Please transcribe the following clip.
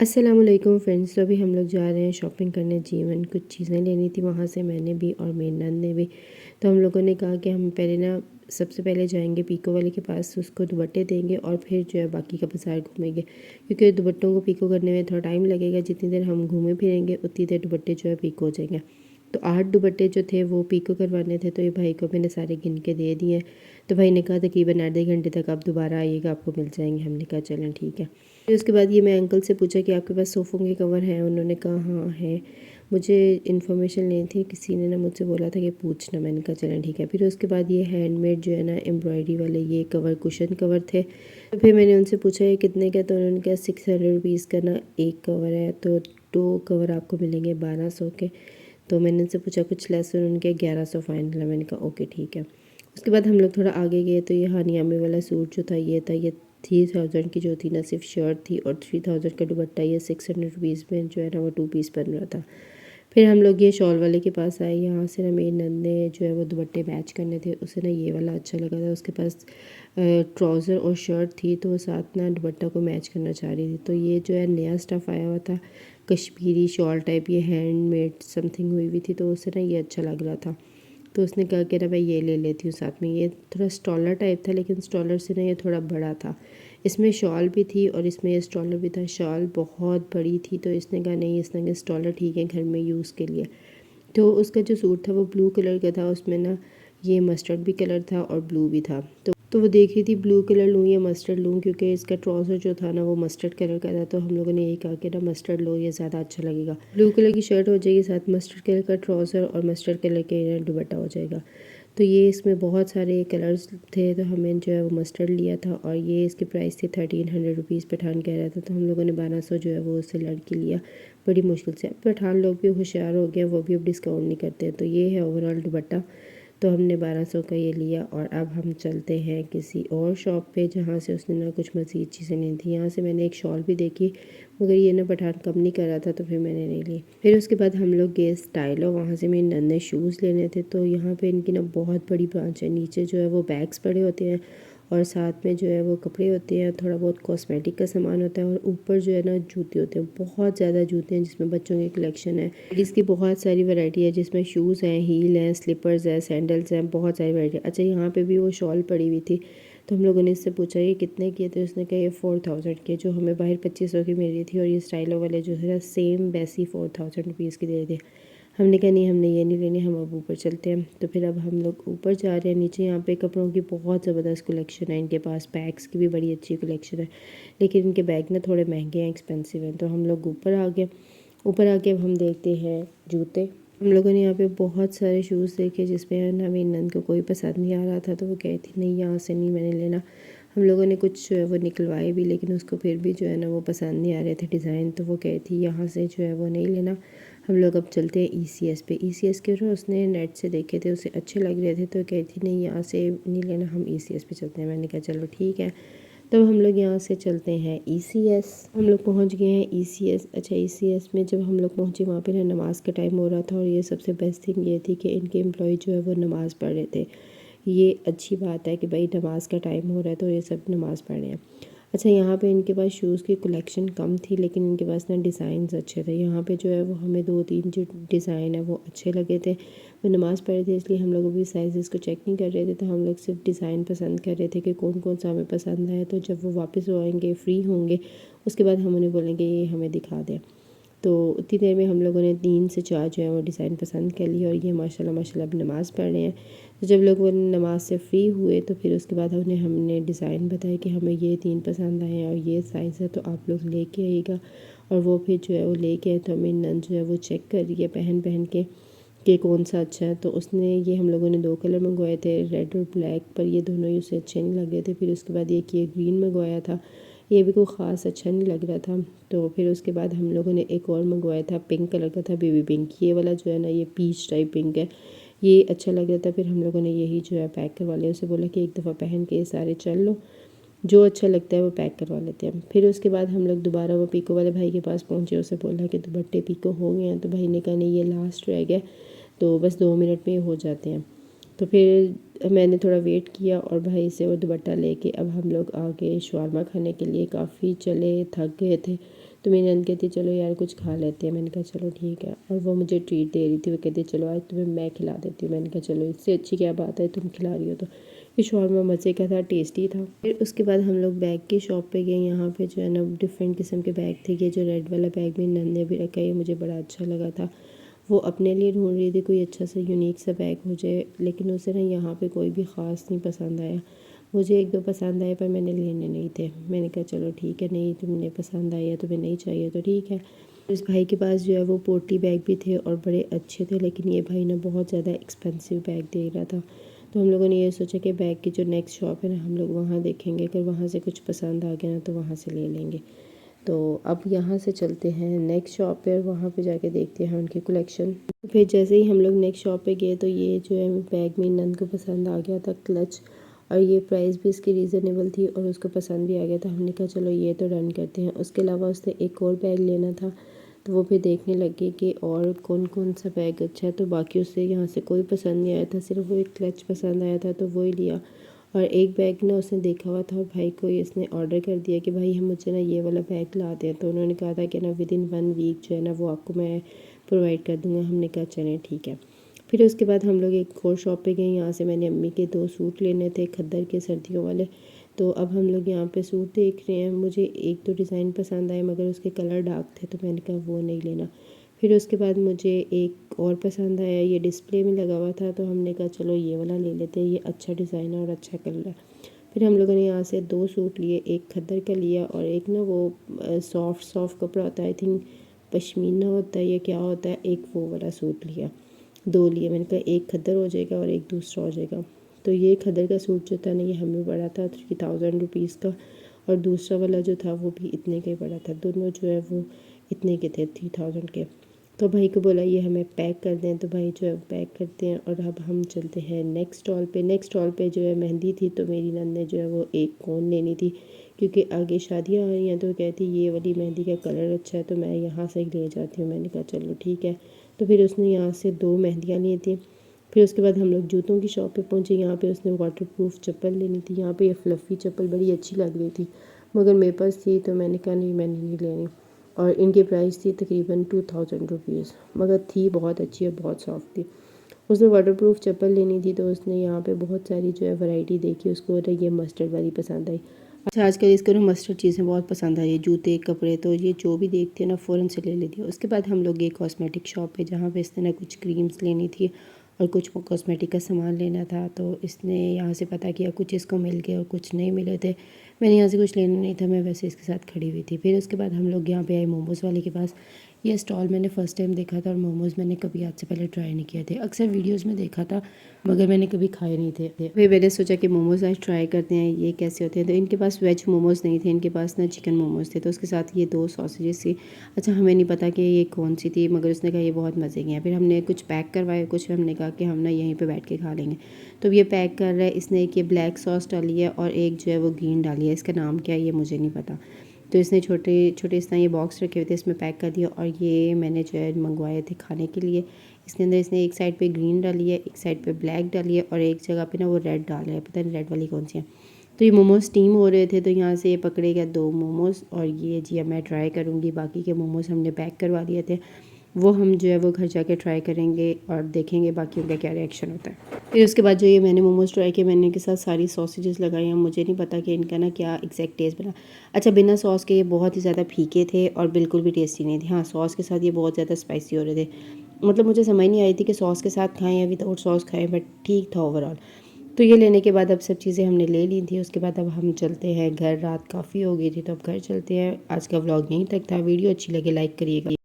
अस्सलाम वालेकुम फ्रेंड्स। तो अभी हम लोग जा रहे हैं शॉपिंग करने जीवन। कुछ चीज़ें लेनी थी वहाँ से, मैंने भी और मेरी नंद ने भी। तो हम लोगों ने कहा कि हम पहले ना सबसे पहले जाएंगे पीको वाले के पास, उसको दुपट्टे देंगे और फिर जो है बाकी का बाज़ार घूमेंगे, क्योंकि दुपट्टों को पीको करने में थोड़ा टाइम लगेगा। जितनी देर हम घूमे फिरेंगे उतनी देर दुपट्टे जो है पीको हो जाएंगे। तो 8 दुपट्टे जो थे वो पीको करवाने थे, तो ये भाई को मैंने सारे गिन के दे दिए। तो भाई ने कहा तकरीबन आधे घंटे तक आप दोबारा आइएगा, आपको मिल जाएंगे। हमने कहा चलें ठीक है। फिर उसके बाद ये मैं अंकल से पूछा कि आपके पास सोफ़ों के कवर हैं? उन्होंने कहा हाँ है। मुझे इन्फॉर्मेशन लेनी थी, किसी ने ना मुझसे बोला था कि पूछना। मैंने कहा चलें ठीक है। फिर उसके बाद ये हैंडमेड जो है ना एम्ब्रॉयडरी वाले ये कवर, कुशन कवर थे। तो फिर मैंने उनसे पूछा ये कितने का? तो उन्होंने कहा 600 रुपीज़ का ना एक कवर है, तो 2 कवर आपको मिलेंगे 1200 के। तो मैंने उनसे पूछा कुछ लेस, उनके 1100 फाइनल है। मैंने कहा ओके ठीक है। उसके बाद हम लोग थोड़ा आगे गए तो ये हानियामे वाला सूट जो था ये था, ये 3000 की जो थी ना सिर्फ शर्ट थी, और 3000 का दुपट्टा। ये 600 रुपीज़ में जो है ना वो 2 पीस बन रहा था। फिर हम लोग ये शॉल वाले के पास आए। यहाँ से ना मेरी नंद ने जो है वो दुपट्टे मैच करने थे, उसे ना ये वाला अच्छा लगा था। उसके पास ट्राउज़र और शर्ट थी, तो वो साथ ना दुपट्टा को मैच करना चाह रही थी। तो ये जो है नया स्टफ़ आया हुआ था, कश्मीरी शॉल टाइप, ये हैंडमेड समथिंग हुई हुई थी, तो उसे ना ये अच्छा लग रहा था। तो उसने कहा कि ना मैं ये ले लेती हूँ साथ में। ये थोड़ा स्टॉलर टाइप था, लेकिन स्टॉलर से ना ये थोड़ा बड़ा था। इसमें शॉल भी थी और इसमें ये स्टॉलर भी था। शॉल बहुत बड़ी थी, तो इसने कहा नहीं, इसने कहा स्टॉलर ठीक है घर में यूज़ के लिए। तो उसका जो सूट था वो ब्लू कलर का था, उसमें ना ये मस्टर्ड भी कलर था और ब्लू भी था। तो वो देख रही थी ब्लू कलर लूँ या मस्टर्ड लूँ, क्योंकि इसका ट्राउज़र जो था ना वो मस्टर्ड कलर का था। तो हम लोगों ने यही कहा कि ना मस्टर्ड लो, ये ज़्यादा अच्छा लगेगा। ब्लू कलर की शर्ट हो जाएगी, साथ मस्टर्ड कलर का ट्राउज़र और मस्टर्ड कलर के दुपट्टा हो जाएगा। तो ये इसमें बहुत सारे कलर्स थे, तो हमें जो है वो मस्टर्ड लिया था, और ये इसकी प्राइस थी 1300 रुपीज़। पठान कह रहा था, तो हम लोगों ने 1200 जो है वो उससे लड़के लिया बड़ी मुश्किल से। अब पठान लोग भी होशियार हो गए, वो भी अब डिस्काउंट नहीं करते। तो ये है ओवरऑल दुपट्टा। तो हमने 1200 का ये लिया, और अब हम चलते हैं किसी और शॉप पे जहाँ से उसने ना कुछ मज़ीद चीज़ें ली थी। यहाँ से मैंने एक शॉल भी देखी, मगर ये ना पठान कम नहीं कर रहा था, तो फिर मैंने नहीं ली। फिर उसके बाद हम लोग गए स्टाइलो, वहाँ से मेरे नन्हे शूज़ लेने थे। तो यहाँ पे इनकी ना बहुत बड़ी ब्रांच है। नीचे जो है वो बैग्स पड़े होते हैं, और साथ में जो है वो कपड़े होते हैं, थोड़ा बहुत कॉस्मेटिक का सामान होता है, और ऊपर जो है ना जूते होते हैं। बहुत ज़्यादा जूते हैं, जिसमें बच्चों की कलेक्शन है। इसकी बहुत सारी वैरायटी है, जिसमें शूज़ हैं, हील हैं, स्लीपर्स हैं, सैंडल्स हैं, बहुत सारी वैरायटी। अच्छा, यहाँ पे भी वो शॉल पड़ी हुई थी। तो हम लोगों ने इससे पूछा ये कितने की है? तो उसने कहा ये 4000 के, जो हमें बाहर 2500 की मिल रही थी, और ये स्टाइलो वाले जो है सेम वैसी 4000 रुपीज़ की दे रहे थे। हमने कहा नहीं, हमने ये नहीं लेनी, हम अब ऊपर चलते हैं। तो फिर अब हम लोग ऊपर जा रहे हैं। नीचे यहाँ पे कपड़ों की बहुत ज़बरदस्त कलेक्शन है इनके पास, बैग्स की भी बड़ी अच्छी कलेक्शन है, लेकिन इनके बैग ना थोड़े महंगे हैं, एक्सपेंसिव हैं। तो हम लोग ऊपर आ गए। ऊपर आके अब हम देखते हैं जूते। हम लोगों ने यहाँ पे बहुत सारे शूज़ देखे, जिसमें ना मेरी नंद को कोई पसंद नहीं आ रहा था, तो वो कही थी नहीं यहाँ से नहीं मैंने लेना। हम लोगों ने कुछ वो निकलवाए भी, लेकिन उसको फिर भी जो है ना वो पसंद नहीं आ रहे थे डिज़ाइन, तो वो कही थी यहाँ से जो है वो नहीं लेना। हम लोग अब चलते हैं ईसीएस पे। ईसीएस के जो उसने नेट से देखे थे, उसे अच्छे लग रहे थे, तो कही थी नहीं यहाँ से नहीं लेना, हम ईसीएस पे चलते हैं। मैंने कहा चलो ठीक है। तो हम लोग यहाँ से चलते हैं ईसीएस। हम लोग पहुँच गए हैं ईसीएस। अच्छा, ईसीएस में जब हम लोग पहुँचे, वहाँ पे ना नमाज़ का टाइम हो रहा था, और ये सबसे बेस्ट थिंग ये थी कि इनके एम्प्लॉय जो है वो नमाज़ पढ़ रहे थे। ये अच्छी बात है कि भाई नमाज़ का टाइम हो रहा है तो ये सब नमाज़ पढ़ रहे हैं। अच्छा, यहाँ पे इनके पास शूज़ की कलेक्शन कम थी, लेकिन इनके पास ना डिज़ाइंस अच्छे थे। यहाँ पे जो है वो हमें 2-3 जो डिज़ाइन है वो अच्छे लगे थे। वो नमाज़ पढ़ रहे थे, इसलिए हम लोग अभी साइज़ को चेक नहीं कर रहे थे, तो हम लोग सिर्फ डिज़ाइन पसंद कर रहे थे कि कौन कौन सा हमें पसंद आया। तो जब वो वापस आएंगे, फ्री होंगे, उसके बाद हम उन्हें बोलेंगे ये हमें दिखा दें। तो उतनी देर में हम लोगों ने 3 से 4 जो है वो डिज़ाइन पसंद कर लिया, और ये माशाल्लाह माशाल्लाह अब नमाज़ पढ़ रहे हैं। तो जब लोग वो नमाज से फ्री हुए, तो फिर उसके बाद उन्हें हमने डिज़ाइन बताया कि हमें ये 3 पसंद आए हैं और ये साइज़ है, तो आप लोग लेके आइएगा। और वो फिर जो है वो लेके आए, तो मेरी नंद जो है वो चेक कर रही है पहन पहन के कि कौन सा अच्छा है। तो उसने ये हम लोगों ने 2 कलर मंगवाए थे, रेड और ब्लैक, पर ये दोनों ही उसे अच्छे नहीं लगे थे। फिर उसके बाद एक ये ग्रीन मंगवाया था, ये भी कोई ख़ास अच्छा नहीं लग रहा था। तो फिर उसके बाद हम लोगों ने एक और मंगवाया था, पिंक कलर का था, बेबी पिंक। ये वाला जो है ना ये पीच टाइप पिंक है, ये अच्छा लग रहा था। फिर हम लोगों ने यही जो है पैक करवा लिया। उसे बोला कि एक दफ़ा पहन के ये सारे चल लो, जो अच्छा लगता है वो पैक करवा लेते हैं। फिर उसके बाद हम लोग दोबारा वो पीको वाले भाई के पास पहुँचे। उसे बोला कि दुपट्टे पीको हो गए हैं, तो भाई ने कहा नहीं ये लास्ट रह गया, तो बस 2 मिनट में हो जाते हैं। तो फिर मैंने थोड़ा वेट किया, और भाई से वो दुपट्टा लेके अब हम लोग आगे शवारमा खाने के लिए काफ़ी चले, थक गए थे। तो मेरी नंद कहती चलो यार कुछ खा लेते हैं। मैंने कहा चलो ठीक है, और वो मुझे ट्रीट दे रही थी। वो कहती चलो आज तुम्हें मैं खिला देती हूँ। मैंने कहा चलो इससे अच्छी क्या बात है, तुम खिला रही हो तो। ये शौरमा मज़े का था, टेस्टी था। फिर उसके बाद हम लोग बैग की शॉप पे गए। यहाँ पे जो है ना डिफरेंट किस्म के बैग थे। ये जो रेड वाला बैग मेरी नंद ने भी रखा है, ये मुझे बड़ा अच्छा लगा था। वो अपने लिए ढूंढ रही थी कोई अच्छा सा यूनिक सा बैग हो जाए, लेकिन उसे ना यहाँ पे कोई भी ख़ास नहीं पसंद आया। मुझे एक दो पसंद आए पर मैंने लेने नहीं थे। मैंने कहा चलो ठीक है, नहीं तुमने पसंद आया, तुम्हें नहीं चाहिए तो ठीक है। इस भाई के पास जो है वो पोर्टी बैग भी थे और बड़े अच्छे थे, लेकिन ये भाई ना बहुत ज़्यादा एक्सपेंसिव बैग दे रहा था। तो हम लोगों ने ये सोचा कि बैग की जो नेक्स्ट शॉप है ना हम लोग वहाँ देखेंगे, अगर वहाँ से कुछ पसंद आ गया ना तो वहाँ से ले लेंगे। तो अब यहाँ से चलते हैं नेक्स्ट शॉप पे और वहाँ पे जाके देखते हैं उनकी कलेक्शन। फिर जैसे ही हम लोग नेक्स्ट शॉप पे गए तो ये जो है बैग मेरी नंद को पसंद आ गया था, क्लच, और ये प्राइस भी इसकी रीज़नेबल थी और उसको पसंद भी आ गया था। हमने कहा चलो ये तो डन करते हैं। उसके अलावा उसने एक और बैग लेना था, तो वो भी देखने लगे कि और कौन कौन सा बैग अच्छा है। तो बाकी उससे यहाँ से कोई पसंद नहीं आया था, सिर्फ वो एक क्लच पसंद आया था तो वही लिया। और एक बैग ना उसने देखा हुआ था और भाई को इसने ऑर्डर कर दिया कि भाई हम मुझे ना ये वाला बैग ला दें। तो उन्होंने कहा था कि ना विदिन 1 वीक जो है ना वो आपको मैं प्रोवाइड कर दूँगा। हमने कहा चलें ठीक है। फिर उसके बाद हम लोग एक और शॉप पे गए। यहाँ से मैंने अम्मी के 2 सूट लेने थे खद्दर के, सर्दियों वाले। तो अब हम लोग यहाँ पे सूट देख रहे हैं। मुझे एक दो डिज़ाइन पसंद आए मगर उसके कलर डार्क थे, तो मैंने कहा वो नहीं लेना। फिर उसके बाद मुझे एक और पसंद आया, ये डिस्प्ले में लगा हुआ था, तो हमने कहा चलो ये वाला ले लेते हैं, ये अच्छा डिज़ाइन है और अच्छा कलर है। फिर हम लोगों ने यहाँ से 2 सूट लिए, एक खद्दर का लिया और एक ना वो सॉफ्ट सॉफ्ट कपड़ा होता है, आई थिंक पश्मीना होता है या क्या होता है, एक वो वाला सूट लिया। 2 लिए। मैंने कहा एक खद्दर हो जाएगा और एक दूसरा हो जाएगा। तो ये खद्दर का सूट जो था ना ये हमें पड़ा था 3000 रुपीज़ का, और दूसरा वाला जो था वो भी इतने का ही पड़ा था। दोनों जो है वो इतने के थे, 3000 के। तो भाई को बोला ये हमें पैक कर दें, तो भाई जो है पैक करते हैं। और अब हम चलते हैं नेक्स्ट स्टॉल पे। नेक्स्ट स्टॉल पे जो है मेहंदी थी, तो मेरी नंद ने जो है वो एक कोन लेनी थी, क्योंकि आगे शादियाँ आ रही हैं। तो कहती ये वाली मेहंदी का कलर अच्छा है तो मैं यहाँ से ही ले जाती हूँ। मैंने कहा चलो ठीक है। तो फिर उसने यहाँ से 2 मेहंदियाँ ली थी। फिर उसके बाद हम लोग जूतों की शॉप पे पहुँचे। यहाँ पे उसने वाटरप्रूफ चप्पल लेनी थी। यहाँ पे ये फ्लफ़ी चप्पल बड़ी अच्छी लग रही थी मगर मेरे पास थी, तो मैंने कहा नहीं मैंने नहीं लेनी। और इनकी प्राइस थी तकरीबन 2000 रुपीज़, मगर थी बहुत अच्छी और बहुत सॉफ्ट थी। उसने वाटरप्रूफ चप्पल लेनी थी, तो उसने यहाँ पे बहुत सारी जो है वैरायटी देखी। उसको ये मस्टर्ड वाली पसंद आई। अच्छा आजकल इसको ना मस्टर्ड चीज़ें बहुत पसंद आ रही है, जूते कपड़े, तो ये जो भी देखते हैं ना फ़ौरन से ले लेती है। उसके बाद हम लोग गए कॉस्मेटिक शॉप पे, जहाँ पे इसने ना कुछ क्रीम्स लेनी थी और कुछ कॉस्मेटिक का सामान लेना था। तो इसने यहाँ से पता किया, कुछ इसको मिल गए और कुछ नहीं मिले थे। मैंने यहाँ से कुछ लेना नहीं था, मैं वैसे इसके साथ खड़ी हुई थी। फिर उसके बाद हम लोग यहाँ पे आए मोमोज़ वाले के पास। ये स्टॉल मैंने फ़र्स्ट टाइम देखा था और मोमोज़ मैंने कभी आज से पहले ट्राई नहीं किए थे। अक्सर वीडियोज़ में देखा था मगर मैंने कभी खाए नहीं थे। फिर मैंने सोचा कि मोमोज़ आज ट्राई करते हैं ये कैसे होते हैं। तो इनके पास वेज मोमोज़ नहीं थे, इनके पास ना चिकन मोमोज़ थे। तो उसके साथ ये 2 सॉसेजेस थी। अच्छा हमें नहीं पता कि ये कौन सी थी, मगर उसने कहा ये बहुत मज़े की हैं। फिर हमने कुछ पैक करवाए, कुछ हमने कहा कि हम ना यहीं पे बैठ के खा लेंगे। तो ये पैक कर रहा है, इसने एक ये ब्लैक सॉस डाली है और एक जो है वो ग्रीन डाली है। इसका नाम क्या है ये मुझे नहीं पता। तो इसने छोटे छोटे इस तरह ये बॉक्स रखे हुए थे, इसमें पैक कर दिया। और ये मैंने जो है मंगवाए थे खाने के लिए। इसके अंदर इसने एक साइड पे ग्रीन डाली है, एक साइड पे ब्लैक डाली है और एक जगह पे ना वो रेड डाला है, पता नहीं रेड वाली कौन सी है। तो ये मोमोज़ स्टीम हो रहे थे, तो यहाँ से ये पकड़े गया 2 मोमोज़ और ये जी अब मैं ट्राई करूँगी। बाकी के मोमोज़ हमने पैक करवा लिए थे, वो हम जो है वो घर जाके ट्राई करेंगे और देखेंगे बाकियों का क्या रिएक्शन होता है। फिर उसके बाद जो ये मैंने मोमोज़ ट्राई किए, मैंने इनके साथ सारी सॉसेजेस लगाई हैं। मुझे नहीं पता कि इनका ना क्या एग्जैक्ट टेस्ट बना। अच्छा बिना सॉस के ये बहुत ही ज़्यादा फीके थे और बिल्कुल भी टेस्टी नहीं थे। हाँ सॉस के साथ ये बहुत ज़्यादा स्पाइसी हो रहे थे। मतलब मुझे समझ नहीं आई थी कि सॉस के साथ खाएँ या विदाउट सॉस खाएँ, बट ठीक था ओवरऑल। तो ये लेने के बाद अब सब चीज़ें हमने ले ली थी। उसके बाद अब हम चलते हैं घर, रात काफ़ी हो गई थी तो अब घर चलते हैं। आज का व्लॉग यहीं तक था। वीडियो अच्छी लगे लाइक करिएगा।